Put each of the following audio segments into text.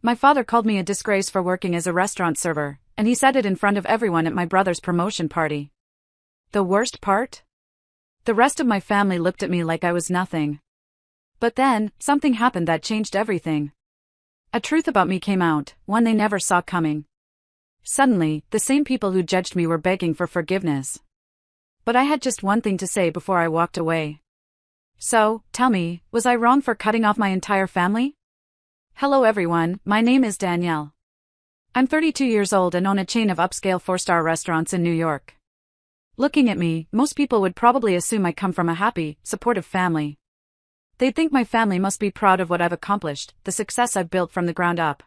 My father called me a disgrace for working as a restaurant server, and he said it in front of everyone at my brother's promotion party. The worst part? The rest of my family looked at me like I was nothing. But then, something happened that changed everything. A truth about me came out, one they never saw coming. Suddenly, the same people who judged me were begging for forgiveness. But I had just one thing to say before I walked away. So, tell me, was I wrong for cutting off my entire family? Hello everyone, my name is Danielle. I'm 32 years old and own a chain of upscale 4-star restaurants in New York. Looking at me, most people would probably assume I come from a happy, supportive family. They'd think my family must be proud of what I've accomplished, the success I've built from the ground up.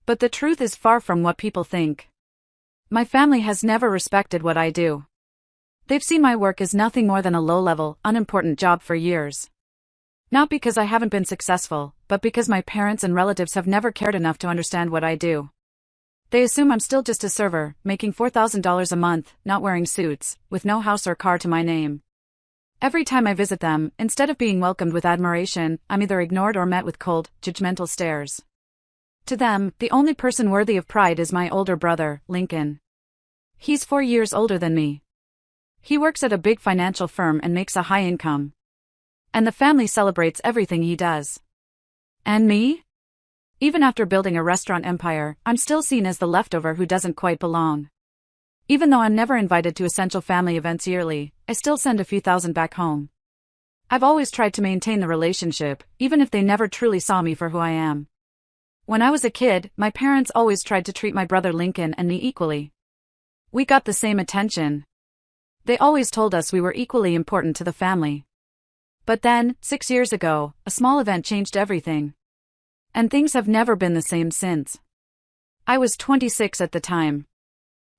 But the truth is far from what people think. My family has never respected what I do. They've seen my work as nothing more than a low-level, unimportant job for years. Not because I haven't been successful, but because my parents and relatives have never cared enough to understand what I do. They assume I'm still just a server, making $4,000 a month, not wearing suits, with no house or car to my name. Every time I visit them, instead of being welcomed with admiration, I'm either ignored or met with cold, judgmental stares. To them, the only person worthy of pride is my older brother, Lincoln. He's 4 years older than me. He works at a big financial firm and makes a high income. And the family celebrates everything he does. And me? Even after building a restaurant empire, I'm still seen as the leftover who doesn't quite belong. Even though I'm never invited to essential family events yearly, I still send a few thousand back home. I've always tried to maintain the relationship, even if they never truly saw me for who I am. When I was a kid, my parents always tried to treat my brother Lincoln and me equally. We got the same attention. They always told us we were equally important to the family. But then, 6 years ago, a small event changed everything. And things have never been the same since. I was 26 at the time.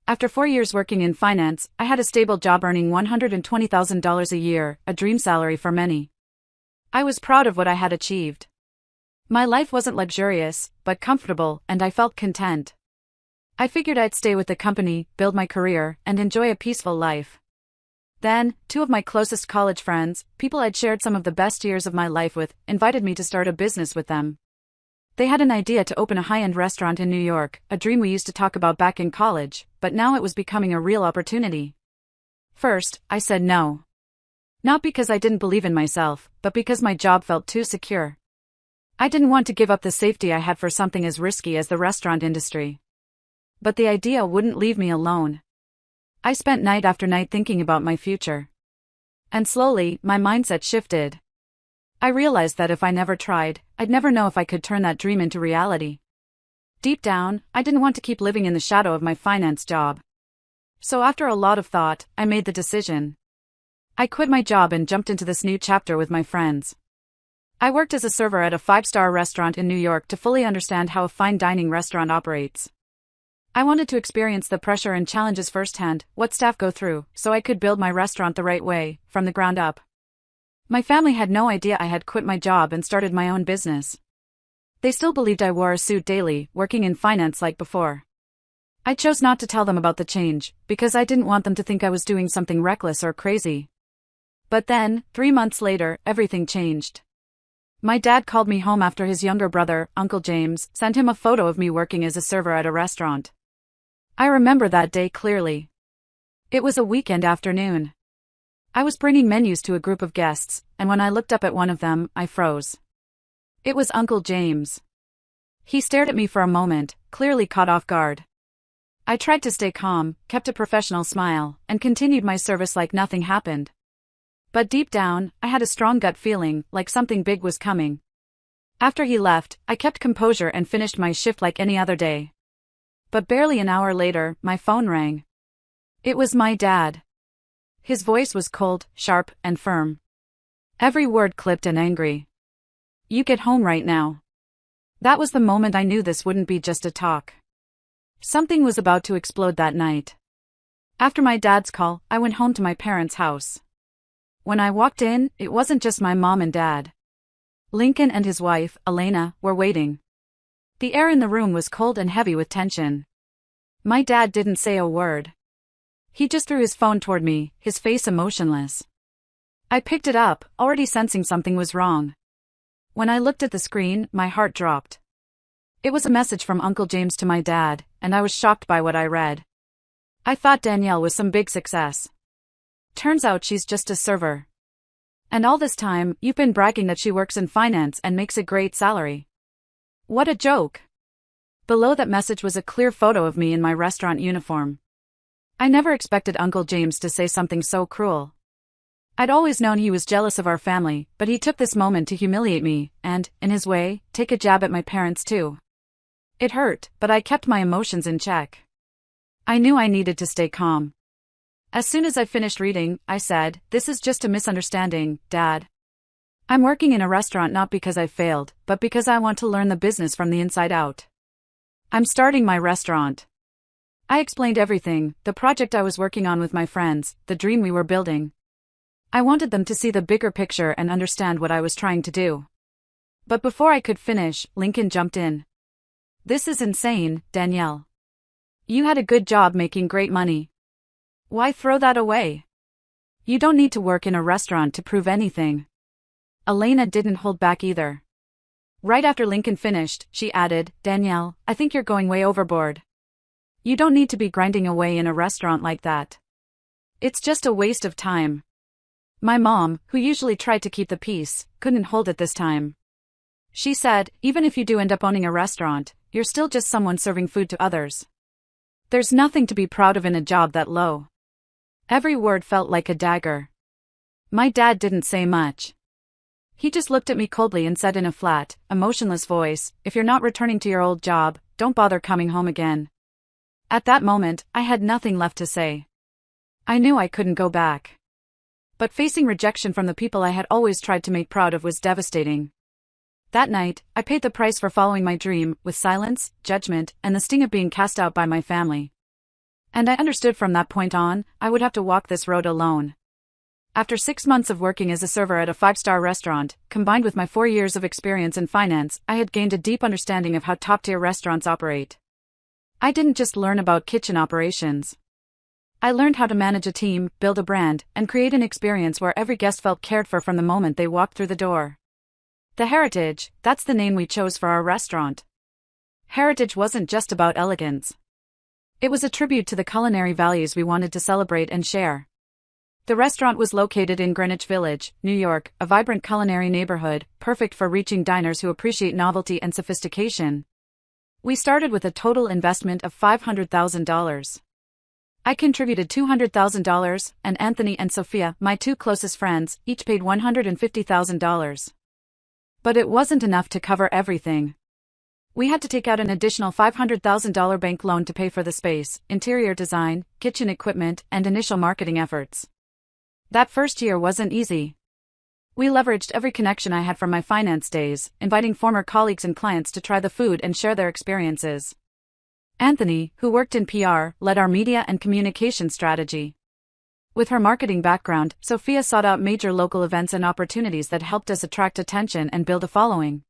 After 4 years working in finance, I had a stable job earning $120,000 a year, a dream salary for many. I was proud of what I had achieved. My life wasn't luxurious, but comfortable, and I felt content. I figured I'd stay with the company, build my career, and enjoy a peaceful life. Then, 2 of my closest college friends, people I'd shared some of the best years of my life with, invited me to start a business with them. They had an idea to open a high-end restaurant in New York, a dream we used to talk about back in college, but now it was becoming a real opportunity. First, I said no. Not because I didn't believe in myself, but because my job felt too secure. I didn't want to give up the safety I had for something as risky as the restaurant industry. But the idea wouldn't leave me alone. I spent night after night thinking about my future. And slowly, my mindset shifted. I realized that if I never tried, I'd never know if I could turn that dream into reality. Deep down, I didn't want to keep living in the shadow of my finance job. So after a lot of thought, I made the decision. I quit my job and jumped into this new chapter with my friends. I worked as a server at a 5-star restaurant in New York to fully understand how a fine dining restaurant operates. I wanted to experience the pressure and challenges firsthand, what staff go through, so I could build my restaurant the right way, from the ground up. My family had no idea I had quit my job and started my own business. They still believed I wore a suit daily, working in finance like before. I chose not to tell them about the change, because I didn't want them to think I was doing something reckless or crazy. But then, 3 months later, everything changed. My dad called me home after his younger brother, Uncle James, sent him a photo of me working as a server at a restaurant. I remember that day clearly. It was a weekend afternoon. I was bringing menus to a group of guests, and when I looked up at one of them, I froze. It was Uncle James. He stared at me for a moment, clearly caught off guard. I tried to stay calm, kept a professional smile, and continued my service like nothing happened. But deep down, I had a strong gut feeling, like something big was coming. After he left, I kept composure and finished my shift like any other day. But barely an hour later, my phone rang. It was my dad. His voice was cold, sharp, and firm. Every word clipped and angry. "You get home right now." That was the moment I knew this wouldn't be just a talk. Something was about to explode that night. After my dad's call, I went home to my parents' house. When I walked in, it wasn't just my mom and dad. Lincoln and his wife, Elena, were waiting. The air in the room was cold and heavy with tension. My dad didn't say a word. He just threw his phone toward me, his face emotionless. I picked it up, already sensing something was wrong. When I looked at the screen, my heart dropped. It was a message from Uncle James to my dad, and I was shocked by what I read. I thought Danielle was some big success. Turns out she's just a server. And all this time, you've been bragging that she works in finance and makes a great salary. What a joke. Below that message was a clear photo of me in my restaurant uniform. I never expected Uncle James to say something so cruel. I'd always known he was jealous of our family, but he took this moment to humiliate me, and, in his way, take a jab at my parents too. It hurt, but I kept my emotions in check. I knew I needed to stay calm. As soon as I finished reading, I said, "This is just a misunderstanding, Dad. I'm working in a restaurant not because I failed, but because I want to learn the business from the inside out. I'm starting my restaurant." I explained everything, the project I was working on with my friends, the dream we were building. I wanted them to see the bigger picture and understand what I was trying to do. But before I could finish, Lincoln jumped in. "This is insane, Danielle. You had a good job making great money. Why throw that away? You don't need to work in a restaurant to prove anything." Elena didn't hold back either. Right after Lincoln finished, she added, "Danielle, I think you're going way overboard. You don't need to be grinding away in a restaurant like that. It's just a waste of time." My mom, who usually tried to keep the peace, couldn't hold it this time. She said, "Even if you do end up owning a restaurant, you're still just someone serving food to others. There's nothing to be proud of in a job that low." Every word felt like a dagger. My dad didn't say much. He just looked at me coldly and said in a flat, emotionless voice, "If you're not returning to your old job, don't bother coming home again." At that moment, I had nothing left to say. I knew I couldn't go back. But facing rejection from the people I had always tried to make proud of was devastating. That night, I paid the price for following my dream, with silence, judgment, and the sting of being cast out by my family. And I understood from that point on, I would have to walk this road alone. After 6 months of working as a server at a 5-star restaurant, combined with my 4 years of experience in finance, I had gained a deep understanding of how top-tier restaurants operate. I didn't just learn about kitchen operations. I learned how to manage a team, build a brand, and create an experience where every guest felt cared for from the moment they walked through the door. The Heritage, that's the name we chose for our restaurant. Heritage wasn't just about elegance. It was a tribute to the culinary values we wanted to celebrate and share. The restaurant was located in Greenwich Village, New York, a vibrant culinary neighborhood, perfect for reaching diners who appreciate novelty and sophistication. We started with a total investment of $500,000. I contributed $200,000, and Anthony and Sophia, my 2 closest friends, each paid $150,000. But it wasn't enough to cover everything. We had to take out an additional $500,000 bank loan to pay for the space, interior design, kitchen equipment, and initial marketing efforts. That first year wasn't easy. We leveraged every connection I had from my finance days, inviting former colleagues and clients to try the food and share their experiences. Anthony, who worked in PR, led our media and communication strategy. With her marketing background, Sophia sought out major local events and opportunities that helped us attract attention and build a following.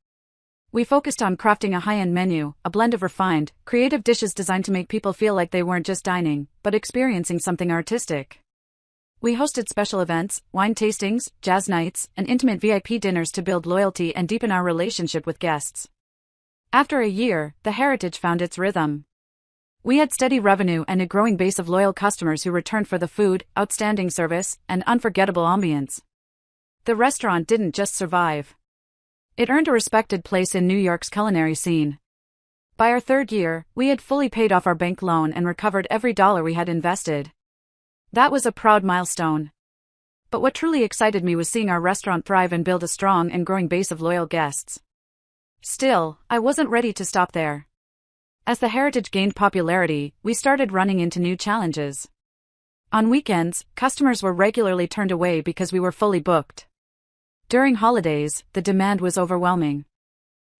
We focused on crafting a high-end menu, a blend of refined, creative dishes designed to make people feel like they weren't just dining, but experiencing something artistic. We hosted special events, wine tastings, jazz nights, and intimate VIP dinners to build loyalty and deepen our relationship with guests. After a year, the Heritage found its rhythm. We had steady revenue and a growing base of loyal customers who returned for the food, outstanding service, and unforgettable ambience. The restaurant didn't just survive. It earned a respected place in New York's culinary scene. By our 3rd year, we had fully paid off our bank loan and recovered every dollar we had invested. That was a proud milestone. But what truly excited me was seeing our restaurant thrive and build a strong and growing base of loyal guests. Still, I wasn't ready to stop there. As the Heritage gained popularity, we started running into new challenges. On weekends, customers were regularly turned away because we were fully booked. During holidays, the demand was overwhelming.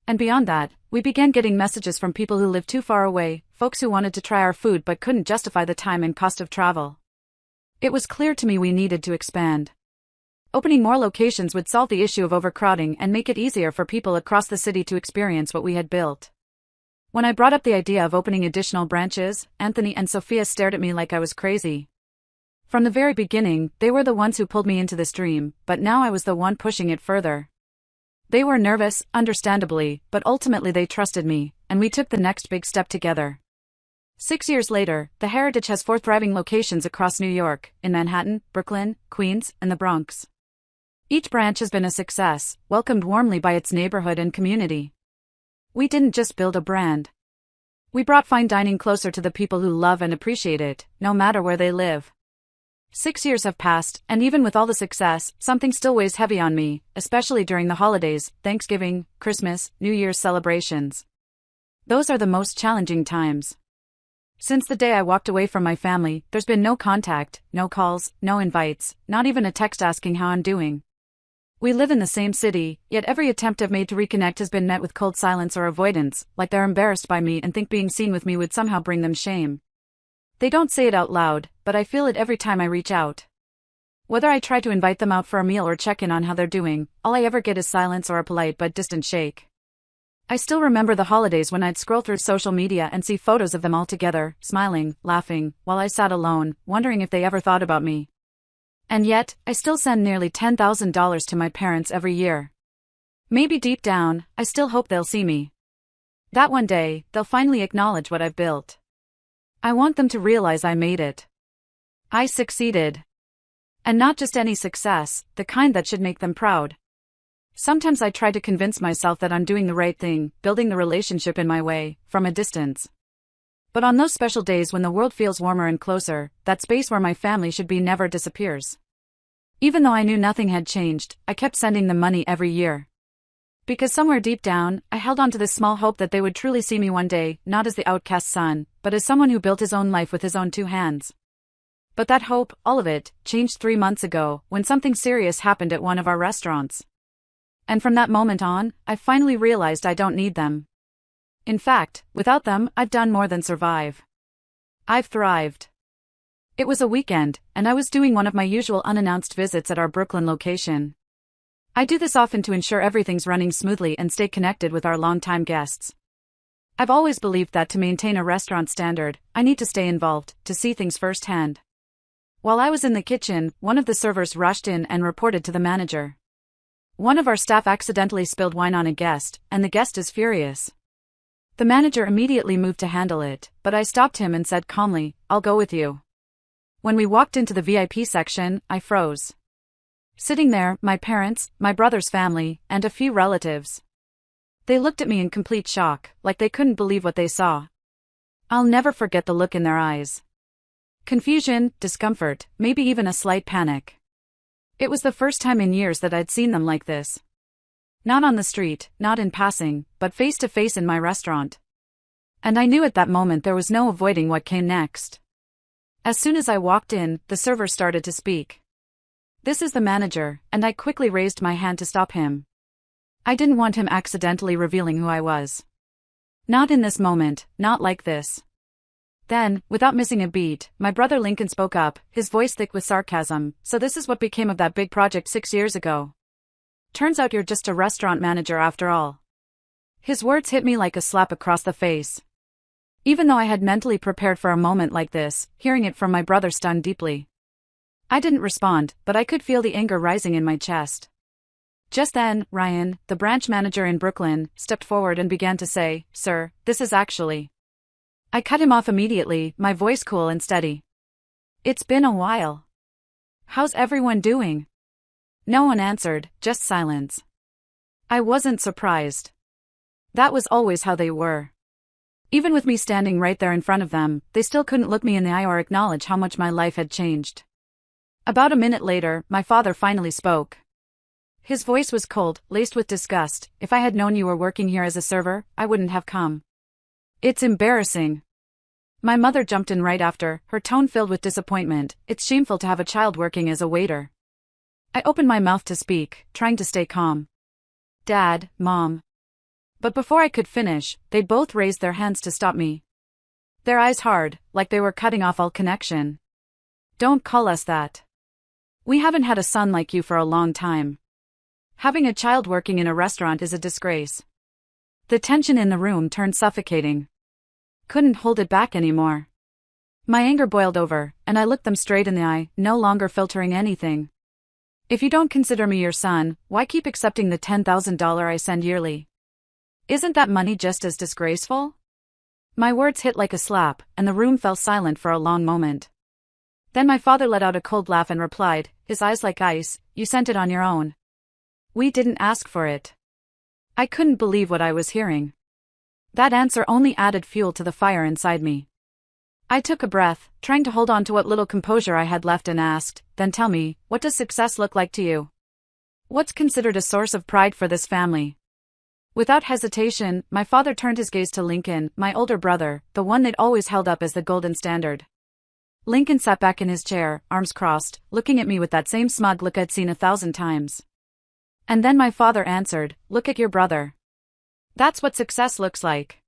And beyond that, we began getting messages from people who lived too far away, folks who wanted to try our food but couldn't justify the time and cost of travel. It was clear to me we needed to expand. Opening more locations would solve the issue of overcrowding and make it easier for people across the city to experience what we had built. When I brought up the idea of opening additional branches, Anthony and Sophia stared at me like I was crazy. From the very beginning, they were the ones who pulled me into this dream, but now I was the one pushing it further. They were nervous, understandably, but ultimately they trusted me, and we took the next big step together. 6 years later, the Heritage has 4 thriving locations across New York, in Manhattan, Brooklyn, Queens, and the Bronx. Each branch has been a success, welcomed warmly by its neighborhood and community. We didn't just build a brand. We brought fine dining closer to the people who love and appreciate it, no matter where they live. 6 years have passed, and even with all the success, something still weighs heavy on me, especially during the holidays, Thanksgiving, Christmas, New Year's celebrations. Those are the most challenging times. Since the day I walked away from my family, there's been no contact, no calls, no invites, not even a text asking how I'm doing. We live in the same city, yet every attempt I've made to reconnect has been met with cold silence or avoidance, like they're embarrassed by me and think being seen with me would somehow bring them shame. They don't say it out loud, but I feel it every time I reach out. Whether I try to invite them out for a meal or check in on how they're doing, all I ever get is silence or a polite but distant shake. I still remember the holidays when I'd scroll through social media and see photos of them all together, smiling, laughing, while I sat alone, wondering if they ever thought about me. And yet, I still send nearly $10,000 to my parents every year. Maybe deep down, I still hope they'll see me. That one day, they'll finally acknowledge what I've built. I want them to realize I made it. I succeeded. And not just any success, the kind that should make them proud. Sometimes I try to convince myself that I'm doing the right thing, building the relationship in my way, from a distance. But on those special days when the world feels warmer and closer, that space where my family should be never disappears. Even though I knew nothing had changed, I kept sending them money every year. Because somewhere deep down, I held on to this small hope that they would truly see me one day, not as the outcast son, but as someone who built his own life with his own 2 hands. But that hope, all of it, changed 3 months ago, when something serious happened at one of our restaurants. And from that moment on, I finally realized I don't need them. In fact, without them, I've done more than survive. I've thrived. It was a weekend, and I was doing one of my usual unannounced visits at our Brooklyn location. I do this often to ensure everything's running smoothly and stay connected with our longtime guests. I've always believed that to maintain a restaurant standard, I need to stay involved, to see things firsthand. While I was in the kitchen, one of the servers rushed in and reported to the manager. One of our staff accidentally spilled wine on a guest, and the guest is furious. The manager immediately moved to handle it, but I stopped him and said calmly, "I'll go with you." When we walked into the VIP section, I froze. Sitting there, my parents, my brother's family, and a few relatives. They looked at me in complete shock, like they couldn't believe what they saw. I'll never forget the look in their eyes. Confusion, discomfort, maybe even a slight panic. It was the first time in years that I'd seen them like this. Not on the street, not in passing, but face to face in my restaurant. And I knew at that moment there was no avoiding what came next. As soon as I walked in, the server started to speak. "This is the manager," and I quickly raised my hand to stop him. I didn't want him accidentally revealing who I was. Not in this moment, not like this. Then, without missing a beat, my brother Lincoln spoke up, his voice thick with sarcasm. "So this is what became of that big project 6 years ago. Turns out you're just a restaurant manager after all." His words hit me like a slap across the face. Even though I had mentally prepared for a moment like this, hearing it from my brother stunned deeply. I didn't respond, but I could feel the anger rising in my chest. Just then, Ryan, the branch manager in Brooklyn, stepped forward and began to say, "Sir, this is actually..." I cut him off immediately, my voice cool and steady. "It's been a while. How's everyone doing?" No one answered, just silence. I wasn't surprised. That was always how they were. Even with me standing right there in front of them, they still couldn't look me in the eye or acknowledge how much my life had changed. About a minute later, my father finally spoke. His voice was cold, laced with disgust. "If I had known you were working here as a server, I wouldn't have come. It's embarrassing." My mother jumped in right after, her tone filled with disappointment. "It's shameful to have a child working as a waiter." I opened my mouth to speak, trying to stay calm. "Dad, Mom." But before I could finish, they'd both raised their hands to stop me. Their eyes hard, like they were cutting off all connection. "Don't call us that. We haven't had a son like you for a long time. Having a child working in a restaurant is a disgrace." The tension in the room turned suffocating. Couldn't hold it back anymore. My anger boiled over, and I looked them straight in the eye, no longer filtering anything. If you don't consider me your son, why keep accepting the $10,000 I send yearly? Isn't that money just as disgraceful? My words hit like a slap, and the room fell silent for a long moment. Then my father let out a cold laugh and replied, his eyes like ice, "You sent it on your own. We didn't ask for it." I couldn't believe what I was hearing. That answer only added fuel to the fire inside me. I took a breath, trying to hold on to what little composure I had left, and asked, "Then tell me, what does success look like to you? What's considered a source of pride for this family?" Without hesitation, my father turned his gaze to Lincoln, my older brother, the one they'd always held up as the golden standard. Lincoln sat back in his chair, arms crossed, looking at me with that same smug look I'd seen 1,000 times. And then my father answered, "Look at your brother. That's what success looks like.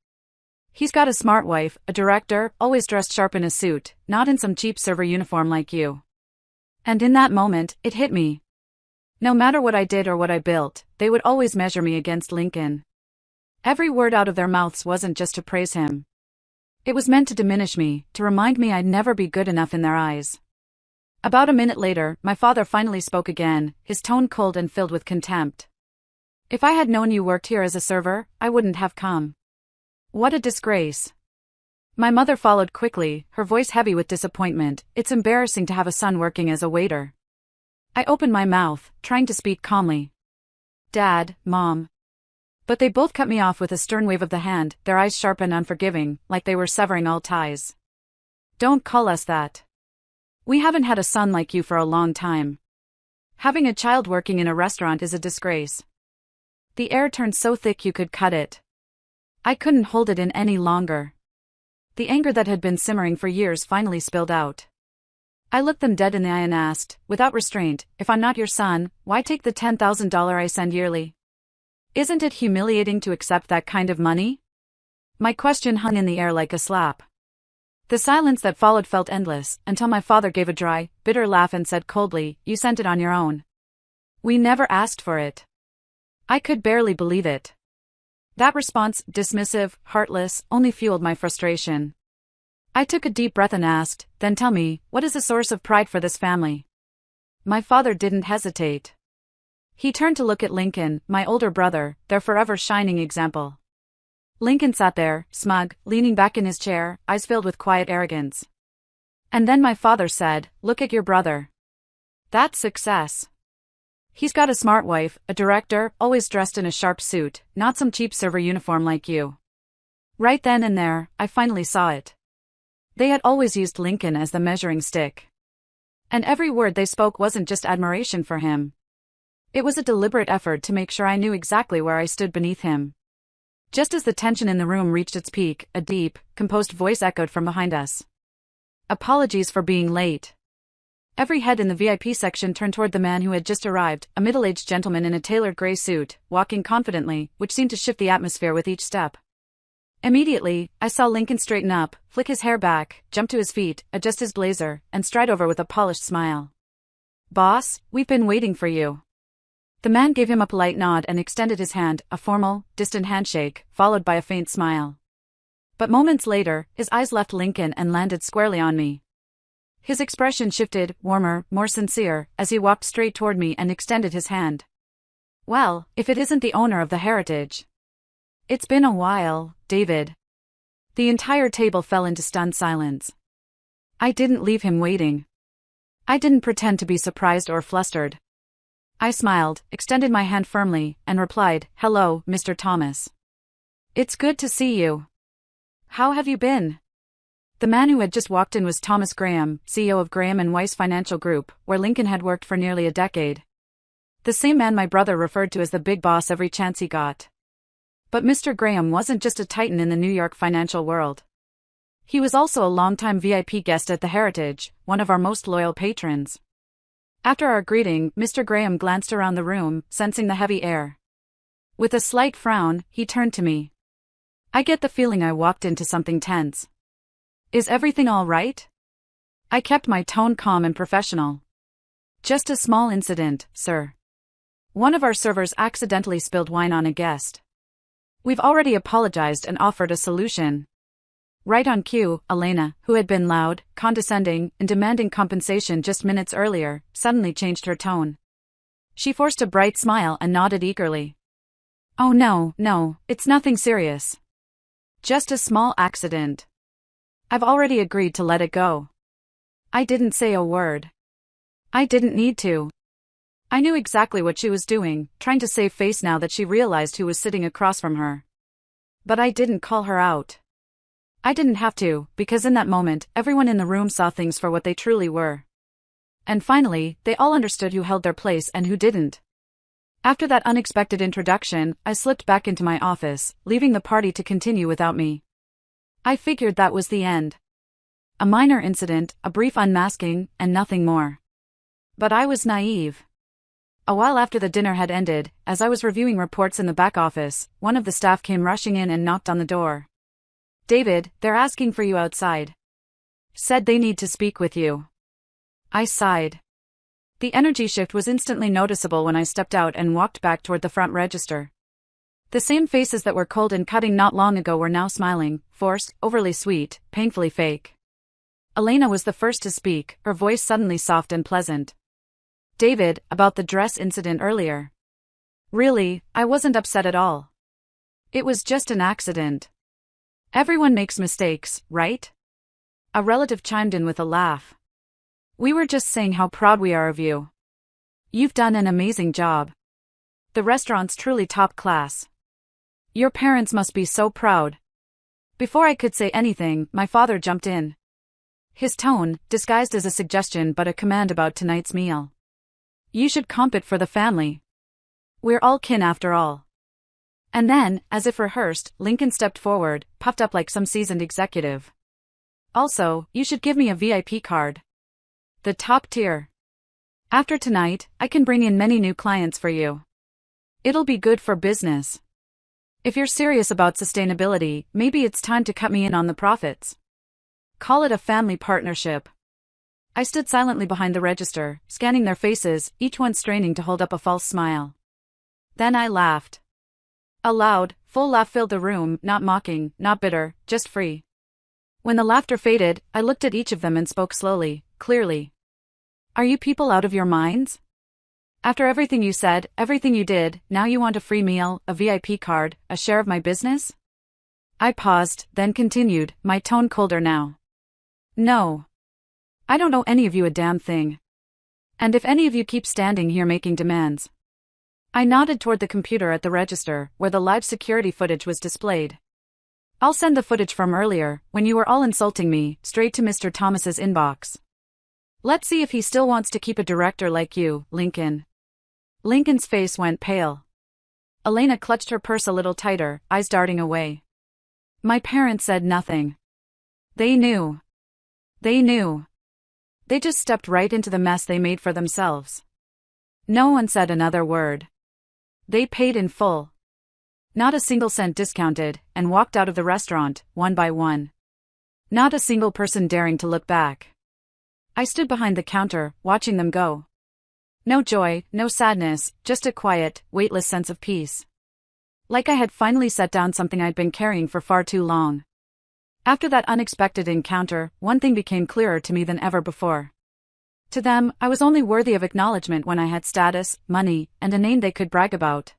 He's got a smart wife, a director, always dressed sharp in a suit, not in some cheap server uniform like you." And in that moment, it hit me. No matter what I did or what I built, they would always measure me against Lincoln. Every word out of their mouths wasn't just to praise him. It was meant to diminish me, to remind me I'd never be good enough in their eyes. About a minute later, my father finally spoke again, his tone cold and filled with contempt. "If I had known you worked here as a server, I wouldn't have come. What a disgrace." My mother followed quickly, her voice heavy with disappointment. "It's embarrassing to have a son working as a waiter." I opened my mouth, trying to speak calmly. "Dad, Mom." But they both cut me off with a stern wave of the hand, their eyes sharp and unforgiving, like they were severing all ties. "Don't call us that. We haven't had a son like you for a long time. Having a child working in a restaurant is a disgrace." The air turned so thick you could cut it. I couldn't hold it in any longer. The anger that had been simmering for years finally spilled out. I looked them dead in the eye and asked, without restraint, "If I'm not your son, why take the $10,000 I send yearly? Isn't it humiliating to accept that kind of money?" My question hung in the air like a slap. The silence that followed felt endless, until my father gave a dry, bitter laugh and said coldly, "You sent it on your own. We never asked for it." I could barely believe it. That response, dismissive, heartless, only fueled my frustration. I took a deep breath and asked, "Then tell me, what is a source of pride for this family?" My father didn't hesitate. He turned to look at Lincoln, my older brother, their forever shining example. Lincoln sat there, smug, leaning back in his chair, eyes filled with quiet arrogance. And then my father said, "Look at your brother. That's success. He's got a smart wife, a director, always dressed in a sharp suit, not some cheap server uniform like you." Right then and there, I finally saw it. They had always used Lincoln as the measuring stick. And every word they spoke wasn't just admiration for him. It was a deliberate effort to make sure I knew exactly where I stood beneath him. Just as the tension in the room reached its peak, a deep, composed voice echoed from behind us. "Apologies for being late." Every head in the VIP section turned toward the man who had just arrived, a middle-aged gentleman in a tailored gray suit, walking confidently, which seemed to shift the atmosphere with each step. Immediately, I saw Lincoln straighten up, flick his hair back, jump to his feet, adjust his blazer, and stride over with a polished smile. "Boss, we've been waiting for you." The man gave him a polite nod and extended his hand, a formal, distant handshake, followed by a faint smile. But moments later, his eyes left Lincoln and landed squarely on me. His expression shifted, warmer, more sincere, as he walked straight toward me and extended his hand. "Well, if it isn't the owner of the Heritage." "It's been a while, David." The entire table fell into stunned silence. I didn't leave him waiting. I didn't pretend to be surprised or flustered. I smiled, extended my hand firmly, and replied, "Hello, Mr. Thomas. It's good to see you. How have you been?" The man who had just walked in was Thomas Graham, CEO of Graham and Weiss Financial Group, where Lincoln had worked for nearly a decade. The same man my brother referred to as the big boss every chance he got. But Mr. Graham wasn't just a titan in the New York financial world. He was also a longtime VIP guest at the Heritage, one of our most loyal patrons. After our greeting, Mr. Graham glanced around the room, sensing the heavy air. With a slight frown, he turned to me. I get the feeling I walked into something tense. "Is everything all right?" I kept my tone calm and professional. "Just a small incident, sir. One of our servers accidentally spilled wine on a guest. We've already apologized and offered a solution." Right on cue, Elena, who had been loud, condescending, and demanding compensation just minutes earlier, suddenly changed her tone. She forced a bright smile and nodded eagerly. Oh no, it's nothing serious. Just a small accident. I've already agreed to let it go. I didn't say a word. I didn't need to. I knew exactly what she was doing, trying to save face now that she realized who was sitting across from her. But I didn't call her out. I didn't have to, because in that moment, everyone in the room saw things for what they truly were. And finally, they all understood who held their place and who didn't. After that unexpected introduction, I slipped back into my office, leaving the party to continue without me. I figured that was the end. A minor incident, a brief unmasking, and nothing more. But I was naive. A while after the dinner had ended, as I was reviewing reports in the back office, one of the staff came rushing in and knocked on the door. David, they're asking for you outside. Said they need to speak with you. I sighed. The energy shift was instantly noticeable when I stepped out and walked back toward the front register. The same faces that were cold and cutting not long ago were now smiling, forced, overly sweet, painfully fake. Elena was the first to speak, her voice suddenly soft and pleasant. David, about the dress incident earlier. Really, I wasn't upset at all. It was just an accident. Everyone makes mistakes, right? A relative chimed in with a laugh. We were just saying how proud we are of you. You've done an amazing job. The restaurant's truly top class. Your parents must be so proud. Before I could say anything, my father jumped in. His tone, disguised as a suggestion but a command about tonight's meal. You should comp it for the family. We're all kin after all. And then, as if rehearsed, Lincoln stepped forward, puffed up like some seasoned executive. Also, you should give me a VIP card. The top tier. After tonight, I can bring in many new clients for you. It'll be good for business. If you're serious about sustainability, maybe it's time to cut me in on the profits. Call it a family partnership. I stood silently behind the register, scanning their faces, each one straining to hold up a false smile. Then I laughed. A loud, full laugh filled the room, not mocking, not bitter, just free. When the laughter faded, I looked at each of them and spoke slowly, clearly. Are you people out of your minds? After everything you said, everything you did, now you want a free meal, a VIP card, a share of my business? I paused, then continued, my tone colder now. No. I don't owe any of you a damn thing. And if any of you keep standing here making demands. I nodded toward the computer at the register, where the live security footage was displayed. I'll send the footage from earlier, when you were all insulting me, straight to Mr. Thomas's inbox. Let's see if he still wants to keep a director like you, Lincoln. Lincoln's face went pale. Elena clutched her purse a little tighter, eyes darting away. My parents said nothing. They knew. They knew. They just stepped right into the mess they made for themselves. No one said another word. They paid in full. Not a single cent discounted, and walked out of the restaurant, one by one. Not a single person daring to look back. I stood behind the counter, watching them go. No joy, no sadness, just a quiet, weightless sense of peace. Like I had finally set down something I'd been carrying for far too long. After that unexpected encounter, one thing became clearer to me than ever before. To them, I was only worthy of acknowledgement when I had status, money, and a name they could brag about.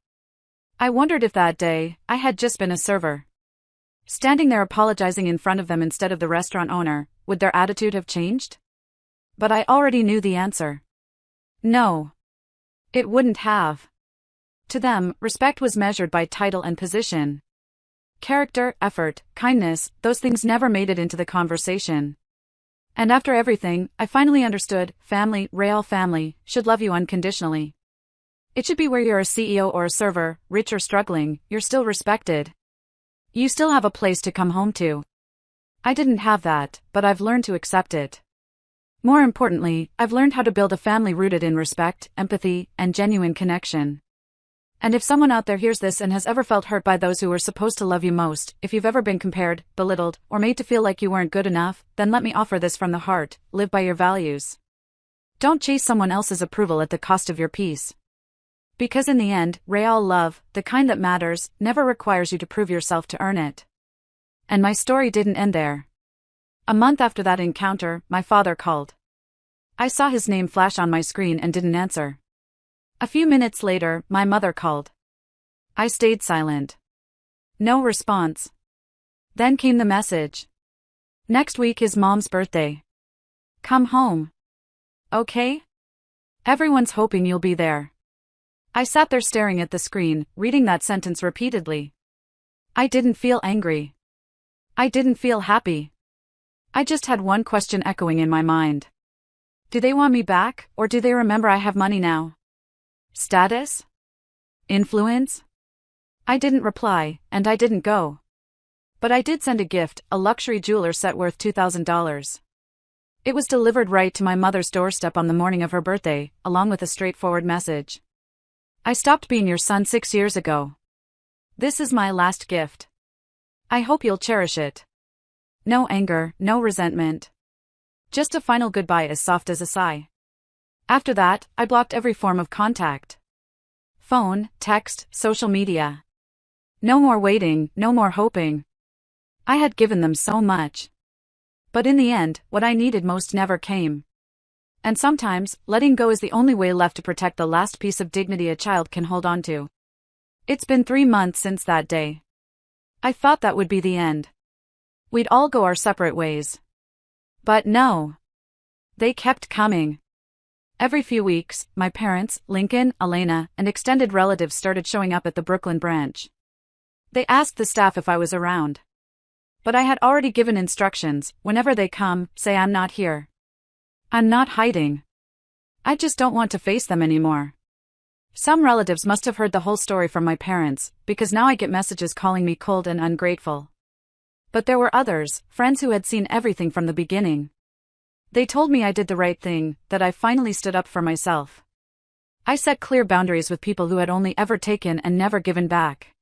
I wondered if that day, I had just been a server. Standing there apologizing in front of them instead of the restaurant owner, would their attitude have changed? But I already knew the answer. No. It wouldn't have. To them, respect was measured by title and position. Character, effort, kindness, those things never made it into the conversation. And after everything, I finally understood, family, real family, should love you unconditionally. It should be where you're a CEO or a server, rich or struggling, you're still respected. You still have a place to come home to. I didn't have that, but I've learned to accept it. More importantly, I've learned how to build a family rooted in respect, empathy, and genuine connection. And if someone out there hears this and has ever felt hurt by those who were supposed to love you most, if you've ever been compared, belittled, or made to feel like you weren't good enough, then let me offer this from the heart: live by your values. Don't chase someone else's approval at the cost of your peace. Because in the end, real love, the kind that matters, never requires you to prove yourself to earn it. And my story didn't end there. A month after that encounter, my father called. I saw his name flash on my screen and didn't answer. A few minutes later, my mother called. I stayed silent. No response. Then came the message. Next week is Mom's birthday. Come home. Okay? Everyone's hoping you'll be there. I sat there staring at the screen, reading that sentence repeatedly. I didn't feel angry. I didn't feel happy. I just had one question echoing in my mind. Do they want me back, or do they remember I have money now? Status? Influence? I didn't reply, and I didn't go. But I did send a gift, a luxury jeweler set worth $2,000. It was delivered right to my mother's doorstep on the morning of her birthday, along with a straightforward message. I stopped being your son 6 years ago. This is my last gift. I hope you'll cherish it. No anger, no resentment. Just a final goodbye as soft as a sigh. After that, I blocked every form of contact. Phone, text, social media. No more waiting, no more hoping. I had given them so much. But in the end, what I needed most never came. And sometimes, letting go is the only way left to protect the last piece of dignity a child can hold on to. It's been 3 months since that day. I thought that would be the end. We'd all go our separate ways. But no. They kept coming. Every few weeks, my parents, Lincoln, Elena, and extended relatives started showing up at the Brooklyn branch. They asked the staff if I was around. But I had already given instructions, whenever they come, say I'm not here. I'm not hiding. I just don't want to face them anymore. Some relatives must have heard the whole story from my parents, because now I get messages calling me cold and ungrateful. But there were others, friends who had seen everything from the beginning. They told me I did the right thing, that I finally stood up for myself. I set clear boundaries with people who had only ever taken and never given back.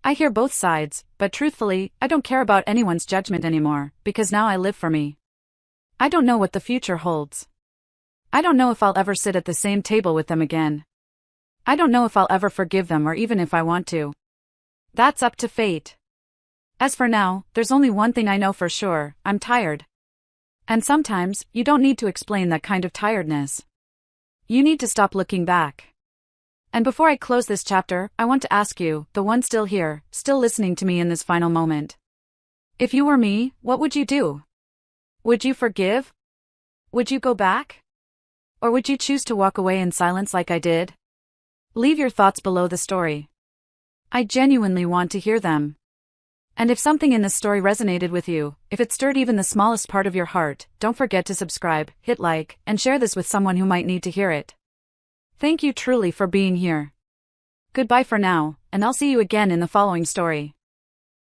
I hear both sides, but truthfully, I don't care about anyone's judgment anymore, because now I live for me. I don't know what the future holds. I don't know if I'll ever sit at the same table with them again. I don't know if I'll ever forgive them or even if I want to. That's up to fate. As for now, there's only one thing I know for sure, I'm tired. And sometimes, you don't need to explain that kind of tiredness. You need to stop looking back. And before I close this chapter, I want to ask you, the one still here, still listening to me in this final moment. If you were me, what would you do? Would you forgive? Would you go back? Or would you choose to walk away in silence like I did? Leave your thoughts below the story. I genuinely want to hear them. And if something in this story resonated with you, if it stirred even the smallest part of your heart, don't forget to subscribe, hit like, and share this with someone who might need to hear it. Thank you truly for being here. Goodbye for now, and I'll see you again in the following story.